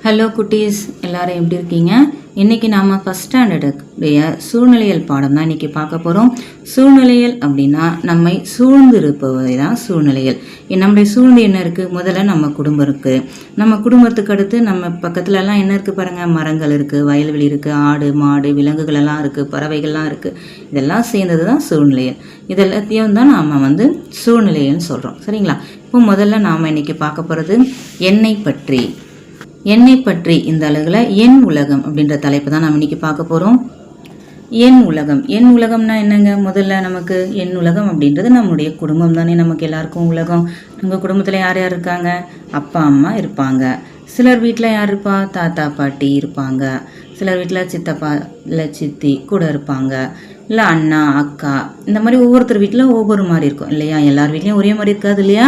Hello குட்டீஸ், எல்லாரும் எப்படி இருக்கீங்க? இன்றைக்கி நாம் ஃபஸ்ட் ஸ்டாண்டர்டுடைய சூழ்நிலையல் பாடம் தான் இன்றைக்கி பார்க்க போகிறோம். சூழ்நிலையல் அப்படின்னா நம்மை சூழ்ந்து இருப்பவை தான் சூழ்நிலையல். நம்முடைய சூழ்ந்து என்ன இருக்குது? முதல்ல நம்ம குடும்பம் இருக்குது. நம்ம குடும்பத்துக்கு அடுத்து நம்ம பக்கத்துலலாம் என்ன இருக்குது பாருங்கள், மரங்கள் இருக்குது, வயல்வெளி இருக்குது, ஆடு மாடு விலங்குகள் எல்லாம் இருக்குது, பறவைகள்லாம் இருக்குது. இதெல்லாம் சேர்ந்தது தான் சூழ்நிலையல். இதெல்லாத்தையும் தான் நாம் சூழ்நிலையல்னு சொல்கிறோம். சரிங்களா? இப்போ முதல்ல நாம் இன்றைக்கி பார்க்க போகிறது என்னை பற்றி இந்த அழகில் என் உலகம் அப்படின்ற தலைப்பு தான் நாம் இன்னைக்கு பார்க்க போகிறோம். என் உலகம்னா என்னங்க? முதல்ல நமக்கு என் உலகம் அப்படின்றது நம்முடைய குடும்பம் தானே. நமக்கு எல்லாருக்கும் உலகம். நம்ம குடும்பத்தில் யார் யார் இருக்காங்க? அப்பா அம்மா இருப்பாங்க. சிலர் வீட்டில் யார் இருப்பா? தாத்தா பாட்டி இருப்பாங்க. சிலர் வீட்டில் சித்தப்பா இல்லை சித்தி கூட இருப்பாங்க, இல்லை அண்ணா அக்கா. இந்த மாதிரி ஒவ்வொருத்தர் வீட்டில் ஒவ்வொரு மாதிரி இருக்கும் இல்லையா? எல்லார் வீட்லேயும் ஒரே மாதிரி இருக்காது இல்லையா?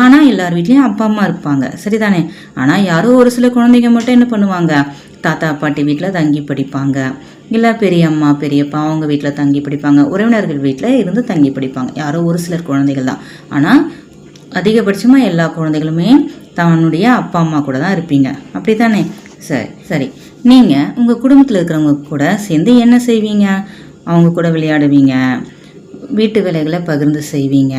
ஆனால் எல்லார் வீட்லேயும் அப்பா அம்மா இருப்பாங்க, சரிதானே? ஆனால் யாரோ ஒரு சில குழந்தைங்க மட்டும் என்ன பண்ணுவாங்க, தாத்தா பாட்டி வீட்டில் தங்கி படிப்பாங்க, இல்லை பெரியம்மா பெரியப்பா அவங்க வீட்டில் தங்கி படிப்பாங்க, உறவினர்கள் வீட்டில் இருந்து தங்கி படிப்பாங்க. யாரோ ஒரு சிலர் குழந்தைகள் தான். ஆனால் அதிகபட்சமாக எல்லா குழந்தைகளுமே தன்னுடைய அப்பா அம்மா கூட தான் இருப்பீங்க, அப்படி தானே? சரி. நீங்கள் உங்கள் குடும்பத்தில் இருக்கிறவங்க கூட சேர்ந்து என்ன செய்வீங்க? அவங்க கூட விளையாடுவீங்க, வீட்டு வேலைகளை பகிர்ந்து செய்வீங்க,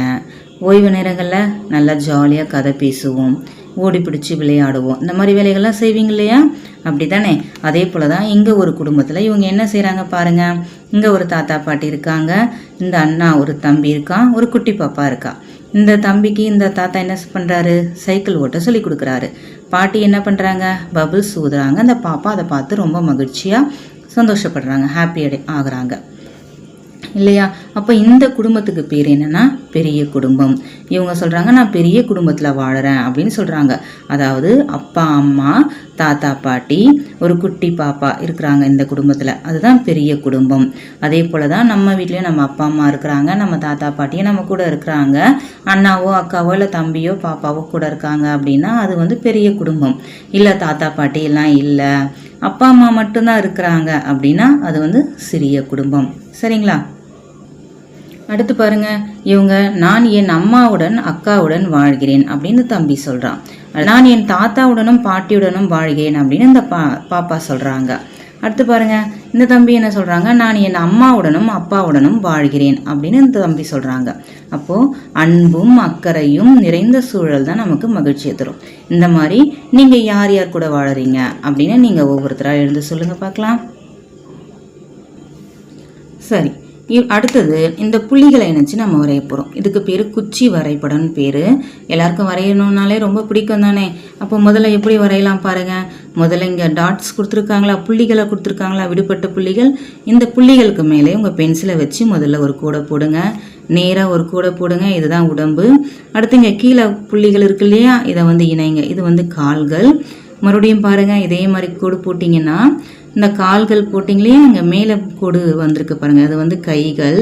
ஓய்வு நேரங்களில் நல்லா ஜாலியாக கதை பேசுவோம், ஓடி பிடிச்சி விளையாடுவோம். இந்த மாதிரி வேலைகள்லாம் செய்வீங்க இல்லையா? அப்படி தானே? அதே போல் தான் இங்கே ஒரு குடும்பத்தில் இவங்க என்ன செய்கிறாங்க பாருங்கள். இங்கே ஒரு தாத்தா பாட்டி இருக்காங்க, இந்த அண்ணா ஒரு தம்பி இருக்கான், ஒரு குட்டி பாப்பா இருக்கா. இந்த தம்பிக்கு இந்த தாத்தா என்ன பண்ணுறாரு? சைக்கிள் ஓட்ட சொல்லி கொடுக்குறாரு. பாட்டி என்ன பண்ணுறாங்க? பபுள்ஸ் ஊதுறாங்க. அந்த பாப்பா அதை பார்த்து ரொம்ப மகிழ்ச்சியாக சந்தோஷப்படுறாங்க, ஹாப்பி ஆகுறாங்க இல்லையா? அப்போ இந்த குடும்பத்துக்கு பேர் என்னன்னா பெரிய குடும்பம். இவங்க சொல்கிறாங்க, நான் பெரிய குடும்பத்தில் வாழறேன் அப்படின்னு சொல்கிறாங்க. அதாவது அப்பா அம்மா தாத்தா பாட்டி ஒரு குட்டி பாப்பா இருக்கிறாங்க இந்த குடும்பத்தில், அதுதான் பெரிய குடும்பம். அதே போல் தான் நம்ம வீட்லேயும் நம்ம அப்பா அம்மா இருக்கிறாங்க, நம்ம தாத்தா பாட்டியும் நம்ம கூட இருக்கிறாங்க, அண்ணாவோ அக்காவோ இல்லை தம்பியோ பாப்பாவோ கூட இருக்காங்க அப்படின்னா அது பெரிய குடும்பம். இல்லை தாத்தா பாட்டி எல்லாம் இல்லை, அப்பா அம்மா மட்டும்தான் இருக்கிறாங்க அப்படின்னா அது சிறிய குடும்பம். சரிங்களா? அடுத்து பாருங்க, இவங்க நான் என் அம்மாவுடன் அக்காவுடன் வாழ்கிறேன் அப்படின்னு தம்பி சொல்றான். நான் என் தாத்தாவுடனும் பாட்டியுடனும் வாழ்கிறேன் அப்படின்னு இந்த பாப்பா சொல்றாங்க. அடுத்து பாருங்க, இந்த தம்பி என்ன சொல்றாங்க? நான் என் அம்மாவுடனும் அப்பாவுடனும் வாழ்கிறேன் அப்படின்னு இந்த தம்பி சொல்றாங்க. அப்போ அன்பும் அக்கறையும் நிறைந்த சூழல் தான் நமக்கு மகிழ்ச்சியை தரும். இந்த மாதிரி நீங்க யார் யார் கூட வாழறீங்க அப்படின்னு நீங்க ஒவ்வொருத்தரா எழுந்து சொல்லுங்க பார்க்கலாம். சரி, அடுத்தது இந்த புள்ளிகளை இணைச்சு நம்ம வரைய போகிறோம். இதுக்கு பேர் குச்சி வரைபடம்னு பேர். எல்லாருக்கும் வரையணுன்னாலே ரொம்ப பிடிக்கும் தானே? அப்போ முதல்ல எப்படி வரையலாம் பாருங்க. முதல்ல இங்கே டாட்ஸ் கொடுத்துருக்காங்களா, புள்ளிகளை கொடுத்துருக்காங்களா, விடுபட்ட புள்ளிகள். இந்த புள்ளிகளுக்கு மேலே உங்கள் பென்சிலை வச்சு முதல்ல ஒரு கூடை போடுங்க, நேராக ஒரு கூடை போடுங்க. இதுதான் உடம்பு. அடுத்து இங்கே கீழே புள்ளிகள் இருக்கு இல்லையா, இதை இணைங்க. இது கால்கள். மறுபடியும் பாருங்க, இதே மாதிரி கூடு போட்டிங்கன்னா இந்த கால்கள் போட்டிங்களே, இங்கே மேலே கோடு வந்திருக்கு பாருங்கள், அது கைகள்.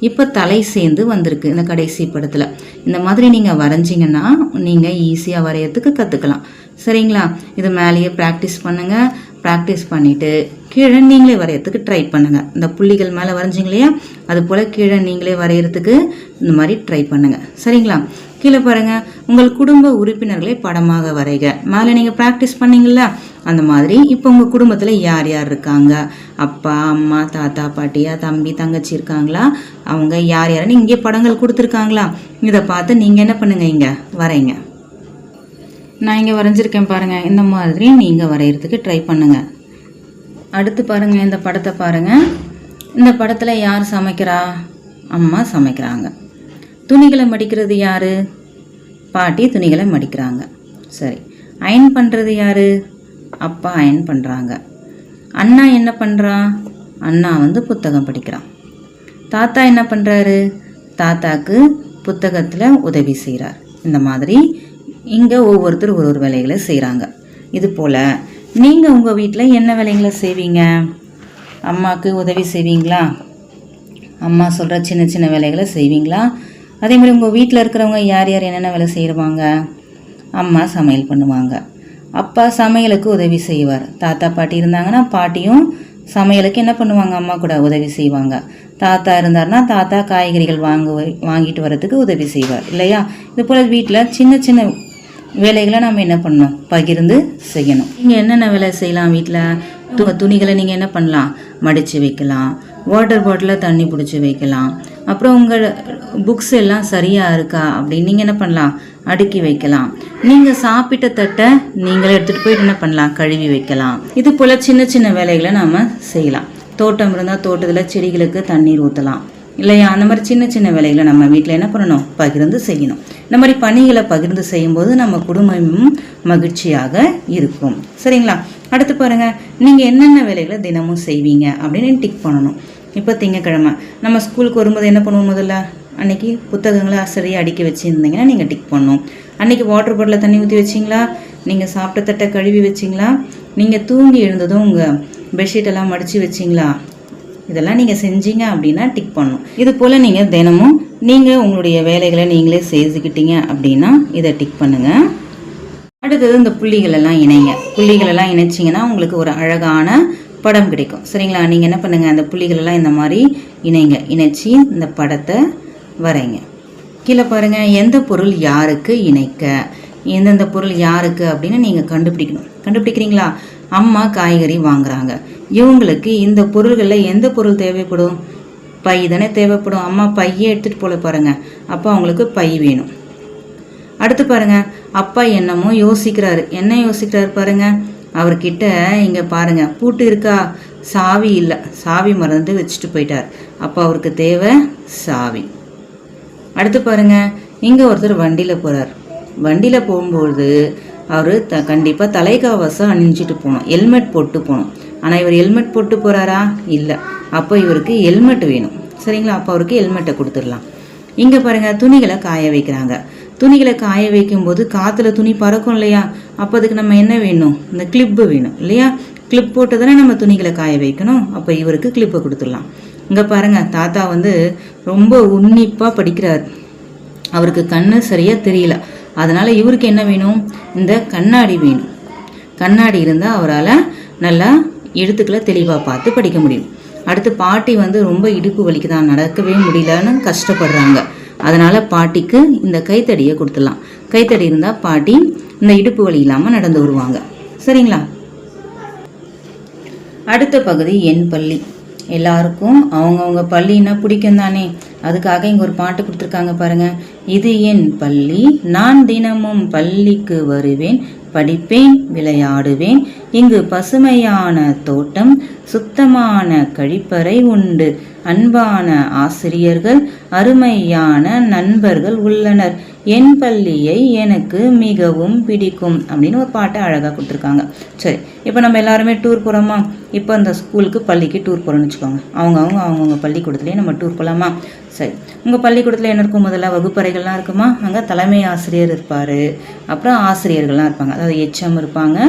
இப்போ தலை சேர்ந்து வந்திருக்கு இந்த கடைசி படத்தில். இந்த மாதிரி நீங்கள் வரைஞ்சிங்கன்னா நீங்கள் ஈஸியாக வரையறதுக்கு கற்றுக்கலாம். சரிங்களா? இது மேலேயே ப்ராக்டிஸ் பண்ணுங்கள். ப்ராக்டிஸ் பண்ணிவிட்டு கீழே நீங்களே வரையறதுக்கு ட்ரை பண்ணுங்கள். இந்த புள்ளிகள் மேலே வரைஞ்சிங்க இல்லையா, அது போல் கீழே நீங்களே வரைகிறதுக்கு இந்த மாதிரி ட்ரை பண்ணுங்கள். சரிங்களா? கீழே பாருங்கள், உங்கள் குடும்ப உறுப்பினர்களை படமாக வரைக. மேலே நீங்கள் ப்ராக்டிஸ் பண்ணீங்கள அந்த மாதிரி இப்போ உங்கள் குடும்பத்தில் யார் யார் இருக்காங்க? அப்பா அம்மா தாத்தா பாட்டியா தம்பி தங்கச்சி இருக்காங்களா? அவங்க யார் யாருன்னு இங்கே படங்கள் கொடுத்துருக்காங்களா? இதை பார்த்து நீங்கள் என்ன பண்ணுங்க, இங்கே வரைங்க. நான் இங்கே வரைஞ்சிருக்கேன் பாருங்கள். இந்த மாதிரி நீங்கள் வரைகிறதுக்கு ட்ரை பண்ணுங்கள். அடுத்து பாருங்கள், இந்த படத்தை பாருங்கள். இந்த படத்தில் யார் சமைக்கிறா? அம்மா சமைக்கிறாங்க. துணிகளை மடிக்கிறது யார்? பாட்டி துணிகளை மடிக்கிறாங்க. சரி, அயன் பண்ணுறது யார்? அப்பா அயன் பண்ணுறாங்க. அண்ணா என்ன பண்ணுறான்? அண்ணா புத்தகம் படிக்கிறான். தாத்தா என்ன பண்ணுறாரு? தாத்தாக்கு புத்தகத்தில் உதவி செய்கிறார். இந்த மாதிரி இங்கே ஒவ்வொருத்தர் ஒரு வேலைகளை செய்கிறாங்க. இது போல் நீங்கள் உங்கள் வீட்டில் என்ன வேலைகளை செய்வீங்க? அம்மாவுக்கு உதவி செய்வீங்களா? அம்மா சொல்கிற சின்ன சின்ன வேலைகளை செய்வீங்களா? அதே மாதிரி உங்கள் வீட்டில் இருக்கிறவங்க யார் யார் என்னென்ன வேலை செய்வாங்க? அம்மா சமையல் பண்ணுவாங்க, அப்பா சமையலுக்கு உதவி செய்வார். தாத்தா பாட்டி இருந்தாங்கன்னா பாட்டியும் சமையலுக்கு என்ன பண்ணுவாங்க? அம்மா கூட உதவி செய்வாங்க. தாத்தா இருந்தார்னா தாத்தா காய்கறிகள் வாங்கிட்டு வரதுக்கு உதவி செய்வார் இல்லையா? இது போல் வீட்டில் சின்ன சின்ன வேலைகளை நம்ம என்ன பண்ணணும், பகிர்ந்து செய்யணும். நீங்கள் என்னென்ன வேலை செய்யலாம் வீட்டில்? துணிகளை நீங்கள் என்ன பண்ணலாம், மடித்து வைக்கலாம், வாட்டர் பாட்டிலில் தண்ணி பிடிச்சி வைக்கலாம். அப்புறம் உங்கள் புக்ஸ் எல்லாம் சரியாக இருக்கா அப்படின்னு நீங்கள் என்ன பண்ணலாம், அடுக்கி வைக்கலாம். நீங்கள் சாப்பிட்ட தட்டை நீங்களே எடுத்துகிட்டு போயிட்டு என்ன பண்ணலாம், கழுவி வைக்கலாம். இது போல் சின்ன சின்ன வேலைகளை நாம் செய்யலாம். தோட்டம் இருந்தால் தோட்டத்தில் செடிகளுக்கு தண்ணீர் ஊற்றலாம் இல்லையா? அந்த மாதிரி சின்ன சின்ன வேலைகளை நம்ம வீட்டில் என்ன பண்ணணும், பகிர்ந்து செய்யணும். இந்த மாதிரி பணிகளை பகிர்ந்து செய்யும்போது நம்ம குடும்பமும் மகிழ்ச்சியாக இருக்கும். சரிங்களா? அடுத்து பாருங்கள், நீங்கள் என்னென்ன வேலைகளை தினமும் செய்வீங்க அப்படின்னு டிக் பண்ணணும். இப்போ திங்கக்கிழமை நம்ம ஸ்கூலுக்கு வரும்போது என்ன பண்ணுவோம், முதல்ல அன்றைக்கி புத்தகங்களை சரியாக அடுக்கி வச்சுருந்தீங்கன்னா நீங்கள் டிக் பண்ணணும். அன்றைக்கி வாட்டர் பாட்டிலில் தண்ணி ஊற்றி வச்சிங்களா, நீங்கள் சாப்பிட்ட தட்டை கழுவி வச்சிங்களா, நீங்கள் தூங்கி எழுந்ததும் உங்கள் பெட்ஷீட்டெல்லாம் மடித்து வச்சிங்களா, இதெல்லாம் நீங்கள் செஞ்சீங்க அப்படின்னா டிக் பண்ணணும். இது போல் நீங்கள் தினமும் நீங்கள் உங்களுடைய வேலைகளை நீங்களே செஞ்சுக்கிட்டீங்க அப்படின்னா இதை டிக் பண்ணுங்கள். அடுத்தது இந்த புள்ளிகளெல்லாம் இணைங்க. புள்ளிகளெல்லாம் இணைச்சிங்கன்னா உங்களுக்கு ஒரு அழகான படம் கிடைக்கும். சரிங்களா? நீங்கள் என்ன பண்ணுங்கள், அந்த புள்ளிகளெல்லாம் இந்த மாதிரி இணைங்க. இணைச்சி இந்த படத்தை வரைங்க. கீழே பாருங்கள், எந்த பொருள் யாருக்கு இணைக்க, எந்தெந்த பொருள் யாருக்கு அப்படின்னு நீங்கள் கண்டுபிடிக்கணும். கண்டுபிடிக்கிறீங்களா? அம்மா காய்கறி வாங்குறாங்க, இவங்களுக்கு இந்த பொருள்களில் எந்த பொருள் தேவைப்படும், பை தானே தேவைப்படும். அம்மா பையே எடுத்துகிட்டு போல பாருங்கள், அப்போ அவங்களுக்கு பை வேணும். அடுத்து பாருங்கள், அப்பா என்னமோ யோசிக்கிறாரு. என்ன யோசிக்கிறாரு பாருங்கள், அவர்கிட்ட இங்கே பாருங்கள் பூட்டு இருக்கா, சாவி இல்லை, சாவி மறந்து வச்சுட்டு போயிட்டார். அப்போ அவருக்கு தேவை சாவி. அடுத்து பாருங்கள், இங்கே ஒருத்தர் வண்டியில் போகிறார். வண்டியில் போகும்போது அவர் கண்டிப்பாக தலைக்கவசம் அணிஞ்சிட்டு போகணும், ஹெல்மெட் போட்டு போகணும். ஆனால் இவர் ஹெல்மெட் போட்டு போகிறாரா, இல்லை. அப்போ இவருக்கு ஹெல்மெட் வேணும். சரிங்களா? அப்போ அவருக்கு ஹெல்மெட்டை கொடுத்துடலாம். இங்கே பாருங்கள், துணிகளை காய வைக்கிறாங்க. துணிகளை காய வைக்கும்போது காற்றுல துணி பறக்கும் இல்லையா, அப்போ அதுக்கு நம்ம என்ன வேணும், இந்த கிளிப்பு வேணும் இல்லையா? கிளிப் போட்டு தானே நம்ம துணிகளை காய வைக்கணும். அப்போ இவருக்கு கிளிப்பை கொடுத்துடலாம். இங்கே பாருங்கள், தாத்தா ரொம்ப உன்னிப்பாக படிக்கிறார். அவருக்கு கண்ணு சரியாக தெரியல, அதனால் இவருக்கு என்ன வேணும், இந்த கண்ணாடி வேணும். கண்ணாடி இருந்தால் அவரால் நல்லா எழுத்துக்களை தெளிவாக பார்த்து படிக்க முடியும். அடுத்து பாட்டி ரொம்ப இடுப்பு வலிக்குதான், நடக்கவே முடியலன்னு கஷ்டப்படுறாங்க. அதனால் பாட்டிக்கு இந்த கைத்தடியை கொடுத்துடலாம். கைத்தடி இருந்தால் பாட்டி இந்த இடுப்பு வலி இல்லாமல் நடந்து வருவாங்க. சரிங்களா? அடுத்த பகுதி என் பள்ளி. எல்லாருக்கும் அவங்கவுங்க பள்ளின்னா பிடிக்கும் தானே, அதுக்காக இங்கே ஒரு பாட்டு கொடுத்துருக்காங்க பாருங்கள். இது என் பள்ளி, நான் தினமும் பள்ளிக்கு வருவேன், படிப்பேன், விளையாடுவேன், இங்கு பசுமையான தோட்டம், சுத்தமான கழிப்பறை உண்டு, அன்பான ஆசிரியர்கள், அருமையான நண்பர்கள் உள்ளனர், என் பள்ளியை எனக்கு மிகவும் பிடிக்கும் அப்படின்னு ஒரு பாட்டை அழகாக கொடுத்துருக்காங்க. சரி, இப்போ நம்ம எல்லாருமே டூர் போகிறோமா? இப்போ அந்த ஸ்கூலுக்கு பள்ளிக்கு டூர் போகிறோன்னு வச்சுக்கோங்க. அவங்கவுங்க பள்ளிக்கூடத்துலேயே நம்ம டூர் போகலாமா? சரி, உங்கள் பள்ளிக்கூடத்தில் என்ன இருக்கும், முதல்ல வகுப்பறைகள்லாம் இருக்குமா? அங்கே தலைமை ஆசிரியர் இருப்பார், அப்புறம் ஆசிரியர்கள்லாம் இருப்பாங்க, அதாவது எச்எம் இருப்பாங்க,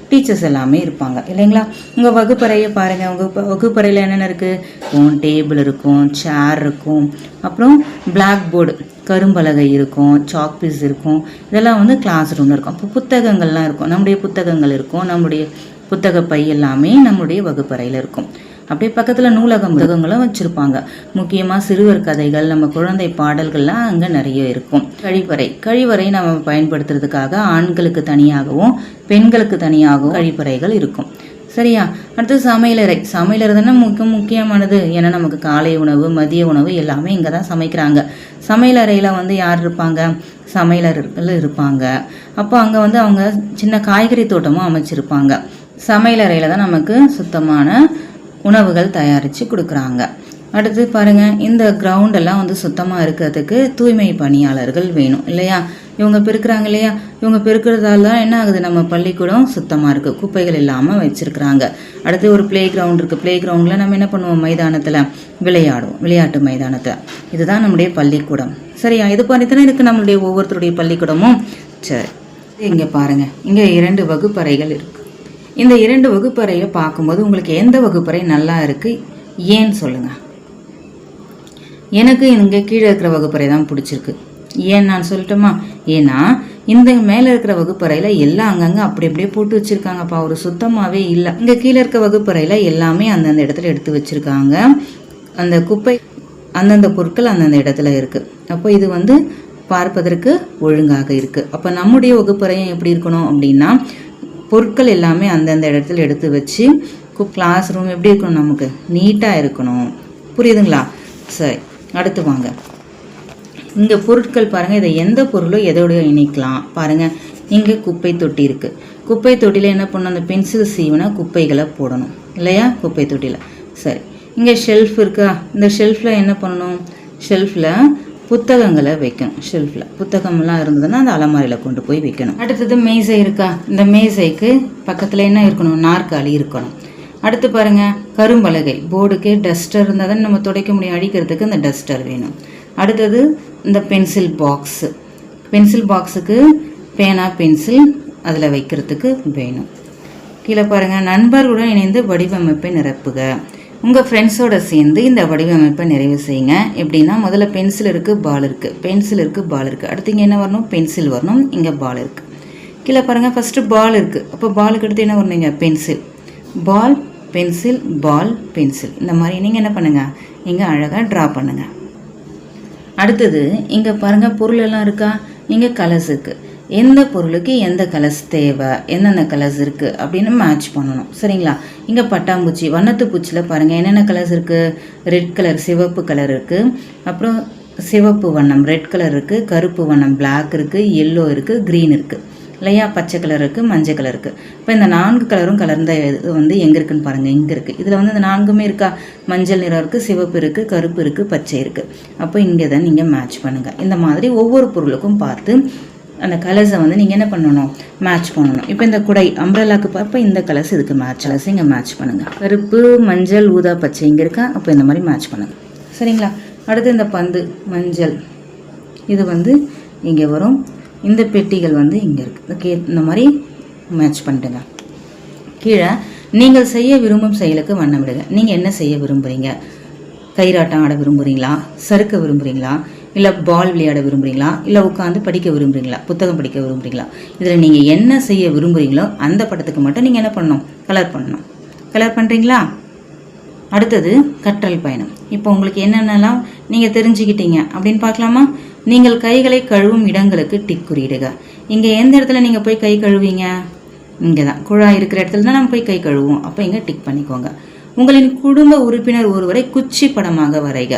டீச்சர்ஸ் எல்லாமே இருப்பாங்க இல்லைங்களா? உங்கள் வகுப்பறையை பாருங்கள். உங்கள் வகுப்பறையில் என்னென்ன இருக்குது, டேபிள் இருக்கும், சேர் இருக்கும், அப்புறம் பிளாக் போர்டு கரும்பலகை இருக்கும், சாக் பீஸ் இருக்கும், இதெல்லாம் கிளாஸ் ரூமில் இருக்கும். அப்போ புத்தகங்கள்லாம் இருக்கும், நம்முடைய புத்தகங்கள் இருக்கும், நம்முடைய புத்தக பை எல்லாமே நம்முடைய வகுப்பறையில் இருக்கும். அப்படியே பக்கத்தில் நூலகங்களும் வச்சுருப்பாங்க. முக்கியமாக சிறுவர் கதைகள், நம்ம குழந்தை பாடல்கள்லாம் அங்கே நிறைய இருக்கும். கழிவறை நம்ம பயன்படுத்துறதுக்காக ஆண்களுக்கு தனியாகவும் பெண்களுக்கு தனியாகவும் கழிப்பறைகள் இருக்கும். சரியா? அடுத்து சமையலறை தானே முக்கியமானது. ஏன்னா நமக்கு காலை உணவு, மதிய உணவு எல்லாமே இங்கே தான் சமைக்கிறாங்க. சமையலறையில் யார் இருப்பாங்க, சமையலர்கள் இருப்பாங்க. அப்போ அங்கே அவங்க சின்ன காய்கறி தோட்டமும் அமைச்சிருப்பாங்க. சமையலறையில் தான் நமக்கு சுத்தமான உணவுகள் தயாரித்து கொடுக்குறாங்க. அடுத்து பாருங்கள், இந்த கிரவுண்டெல்லாம் சுத்தமாக இருக்கிறதுக்கு தூய்மை பணியாளர்கள் வேணும் இல்லையா? இவங்க பெருக்கிறாங்க இல்லையா? இவங்க பெருக்கிறதால தான் என்ன ஆகுது, நம்ம பள்ளிக்கூடம் சுத்தமாக இருக்குது, குப்பைகள் இல்லாமல் வச்சுருக்குறாங்க. அடுத்து ஒரு ப்ளே கிரவுண்ட் இருக்குது. ப்ளே கிரவுண்டில் நம்ம என்ன பண்ணுவோம், மைதானத்தில் விளையாடுவோம், விளையாட்டு மைதானத்தில். இதுதான் நம்முடைய பள்ளிக்கூடம். சரியா? இது பண்ணித்தானே இருக்குது நம்மளுடைய ஒவ்வொருத்தருடைய பள்ளிக்கூடமும். சரி, இங்கே பாருங்கள், இங்கே 2 வகுப்பறைகள் இருக்குது. இந்த 2 வகுப்பறையை பார்க்கும்போது உங்களுக்கு எந்த வகுப்பறை நல்லா இருக்குது, ஏன்னு சொல்லுங்கள். எனக்கு இங்கே கீழே இருக்கிற வகுப்பறை தான் பிடிச்சிருக்கு. ஏன் நான் சொல்லட்டுமா? ஏன்னா இந்த மேலே இருக்கிற வகுப்பறையில் எல்லாம் அங்கங்கே அப்படி அப்படியே போட்டு வச்சுருக்காங்கப்பா, ஒரு சுத்தமாகவே இல்லை. இங்கே கீழே இருக்க வகுப்பறையில் எல்லாமே அந்தந்த இடத்துல எடுத்து வச்சுருக்காங்க. அந்த குப்பை அந்தந்த பொருட்கள் அந்தந்த இடத்துல இருக்குது. அப்போ இது பார்ப்பதற்கு ஒழுங்காக இருக்குது. அப்போ நம்முடைய வகுப்பறையும் எப்படி இருக்கணும் அப்படின்னா பொருட்கள் எல்லாமே அந்தந்த இடத்துல எடுத்து வச்சு கிளாஸ் ரூம் எப்படி இருக்கணும், நமக்கு நீட்டாக இருக்கணும். புரியுதுங்களா? சரி, அடுத்து வாங்க. இங்கே பொருட்கள் பாருங்கள், இதை எந்த பொருளோ எதோடய இணைக்கலாம். பாருங்கள், இங்கே குப்பை தொட்டி இருக்குது. குப்பை தொட்டியில் என்ன பண்ணணும், அந்த பென்சில் சீவனை குப்பைகளை போடணும் இல்லையா, குப்பை தொட்டியில். சரி, இங்கே ஷெல்ஃப் இருக்கா, இந்த ஷெல்ஃபில் என்ன பண்ணணும், ஷெல்ஃபில் புத்தகங்களை வைக்கணும். ஷெல்ஃபில் புத்தகம்லாம் இருந்ததுன்னா அந்த அலமாரியில் கொண்டு போய் வைக்கணும். அடுத்தது மேசை இருக்கா, இந்த மேசைக்கு பக்கத்தில் என்ன இருக்கணும், நாற்காலி இருக்கணும். அடுத்து பாருங்கள், கரும்பலகை, போர்டுக்கு டஸ்டர் இருந்தால் தான் நம்ம துடைக்க முடியும், அடிக்கிறதுக்கு இந்த டஸ்டர் வேணும். அடுத்தது இந்த பென்சில் பாக்ஸு, பென்சில் பாக்ஸுக்கு பேனா பென்சில் அதில் வைக்கிறதுக்கு வேணும். கீழே பாருங்கள், நண்பர்களுடன் இணைந்து வடிவமைப்பை நிரப்புக. உங்கள் ஃப்ரெண்ட்ஸோடு சேர்ந்து இந்த வடிவமைப்பை நிறைவு செய்யுங்க. எப்படின்னா முதல்ல பென்சில் இருக்குது, பால் இருக்குது, பென்சில் இருக்குது, பால் இருக்குது. அடுத்து இங்கே என்ன வரணும், பென்சில் வரணும், இங்கே பால் இருக்குது. கீழே பாருங்கள், ஃபஸ்ட்டு பால் இருக்குது, அப்போ பாலுக்கு அடுத்து என்ன வரணும், இங்கே பென்சில், பால் பென்சில், பால் பென்சில். இந்த மாதிரி நீங்கள் என்ன பண்ணுங்கள், இங்கே அழகாக ட்ரா பண்ணுங்கள். அடுத்தது இங்கே பாருங்கள், பொருள் எல்லாம் இருக்கா, இங்கே கலர்ஸ் இருக்குது. எந்த பொருளுக்கு எந்த கலர்ஸ் தேவை, என்னென்ன கலர்ஸ் இருக்குது அப்படின்னு மேட்ச் பண்ணணும். சரிங்களா? இங்கே பட்டாம்பூச்சி, வண்ணத்து பூச்சியில் பாருங்கள் என்னென்ன கலர்ஸ் இருக்குது, ரெட் கலர், சிவப்பு கலர் இருக்குது, அப்புறம் சிவப்பு வண்ணம் ரெட் கலர் இருக்குது, கருப்பு வண்ணம் பிளாக் இருக்குது, எல்லோ இருக்குது, க்ரீன் இருக்குது இல்லையா, பச்சை கலர் இருக்குது, மஞ்சள் கலர் இருக்குது. இப்போ இந்த 4 கலரும் கலர்ந்த இது வந்து எங்கே இருக்குதுன்னு பாருங்கள், இங்கே இருக்குது. இதில் வந்து இந்த 4மே இருக்கா, மஞ்சள் நிறம் இருக்குது, சிவப்பு இருக்குது, கருப்பு இருக்குது, பச்சை இருக்குது. அப்போ இங்கே தான் நீங்கள் மேட்ச் பண்ணுங்கள். இந்த மாதிரி ஒவ்வொரு பொருளுக்கும் பார்த்து அந்த கலர்ஸை வந்து நீங்கள் என்ன பண்ணணும், மேட்ச் பண்ணணும். இப்போ இந்த குடை அம்ப்ரெல்லாக்கு பார்ப்போ இந்த கலர்ஸ் இதுக்கு மேட்ச், கலர்ஸ் இங்கே மேட்ச் பண்ணுங்கள். கருப்பு, மஞ்சள், ஊதா, பச்சை இங்கே இருக்கா, அப்போ இந்த மாதிரி மேட்ச் பண்ணுங்கள். சரிங்களா? அடுத்து இந்த பந்து மஞ்சள், இது வந்து இங்கே வரும். இந்த பெட்டிகள் வந்து இங்கே இருக்குது. இந்த மாதிரி மேட்ச் பண்ணிட்டுங்க. கீழே நீங்கள் செய்ய விரும்பும் செயலுக்கு வண்ணமிடுங்க. நீங்கள் என்ன செய்ய விரும்புகிறீங்க, கயிறாட்டம் ஆட விரும்புகிறீங்களா, சறுக்க விரும்புகிறீங்களா, இல்லை பால் விளையாட விரும்புகிறீங்களா, இல்லை உட்காந்து படிக்க விரும்புகிறீங்களா, புத்தகம் படிக்க விரும்புகிறீங்களா, இதில் நீங்கள் என்ன செய்ய விரும்புகிறீங்களோ அந்த படத்துக்கு மட்டும் நீங்கள் என்ன பண்ணணும், கலர் பண்ணணும். கலர் பண்ணுறீங்களா? அடுத்தது கற்றல் பயணம். இப்போ உங்களுக்கு என்னென்னலாம் நீங்கள் தெரிஞ்சுக்கிட்டீங்க அப்படின்னு பார்க்கலாமா? நீங்கள் கைகளை கழுவும் இடங்களுக்கு டிக் குறியிடுக. இங்கே எந்த இடத்துல நீங்கள் போய் கை கழுவீங்க, இங்கே தான் குழாய் இருக்கிற இடத்துல தான் நம்ம போய் கை கழுவோம். அப்போ இங்கே டிக் பண்ணிக்கோங்க. உங்களின் குடும்ப உறுப்பினர் ஒருவரை குச்சி படமாக வரைக.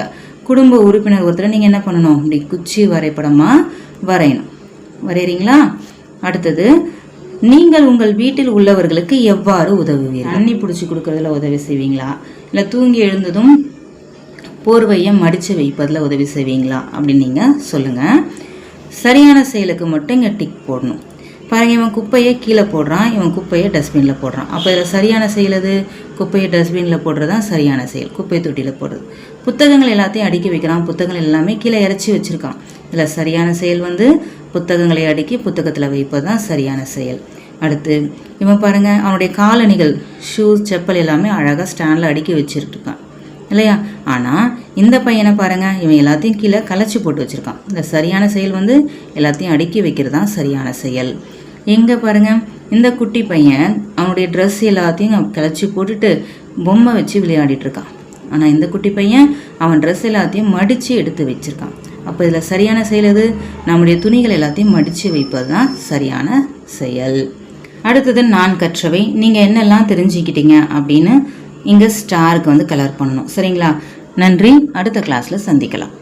குடும்ப உறுப்பினர் ஒருத்தரை நீங்கள் என்ன பண்ணணும், இப்படி குச்சி வரைபடமாக வரையணும். வரைகிறீங்களா? அடுத்தது, நீங்கள் உங்கள் வீட்டில் உள்ளவர்களுக்கு எவ்வாறு உதவுவீர்கள்? தண்ணி பிடிச்சி கொடுக்கறதுல உதவி செய்வீங்களா, இல்லை தூங்கி எழுந்ததும் போர்வையை மடித்து வைப்பதில் உதவி செய்வீங்களா அப்படின்னு நீங்கள் சொல்லுங்கள். சரியான செயலுக்கு மட்டும் இங்கே டிக் போடணும். பாருங்கள், இவன் குப்பையை கீழே போடுறான், இவன் குப்பையை டஸ்ட்பினில் போடுறான். அப்போ இதில் சரியான செயல் அது, குப்பையை டஸ்ட்பினில் போடுறது தான் சரியான செயல், குப்பை தொட்டியில் போடுறது. புத்தகங்கள் எல்லாத்தையும் அடுக்கி வைக்கிறான், புத்தகங்கள் எல்லாமே கீழே இறச்சி வச்சுருக்கான். இதில் சரியான செயல் வந்து புத்தகங்களை அடுக்கி புத்தகத்தில் வைப்பது தான் சரியான செயல். அடுத்து இவன் பாருங்கள், அவனுடைய காலணிகள், ஷூஸ், செப்பல் எல்லாமே அழகாக ஸ்டாண்டில் அடுக்கி வச்சுருக்கான் இல்லையா. ஆனால் இந்த பையனை பாருங்கள், இவன் எல்லாத்தையும் கீழே கலைச்சி போட்டு வச்சுருக்கான். இந்த சரியான செயல் வந்து எல்லாத்தையும் அடுக்கி வைக்கிறது தான் சரியான செயல். எங்கே பாருங்கள், இந்த குட்டி பையன் அவனுடைய ட்ரெஸ் எல்லாத்தையும் கிளச்சி போட்டுட்டு பொம்மை வச்சு விளையாடிட்டுருக்கான். ஆனால் இந்த குட்டி பையன் அவன் ட்ரெஸ் எல்லாத்தையும் மடித்து எடுத்து வச்சுருக்கான். அப்போ இதில் சரியான செயல் எது, நம்முடைய துணிகள் எல்லாத்தையும் மடித்து வைப்பது தான் சரியான செயல். அடுத்தது நான் கற்றவை. நீங்கள் என்னெல்லாம் தெரிஞ்சுக்கிட்டீங்க அப்படின்னு இங்கே ஸ்டாருக்கு வந்து கலர் பண்ணணும். சரிங்களா? நன்றி. அடுத்த கிளாஸில் சந்திக்கலாம்.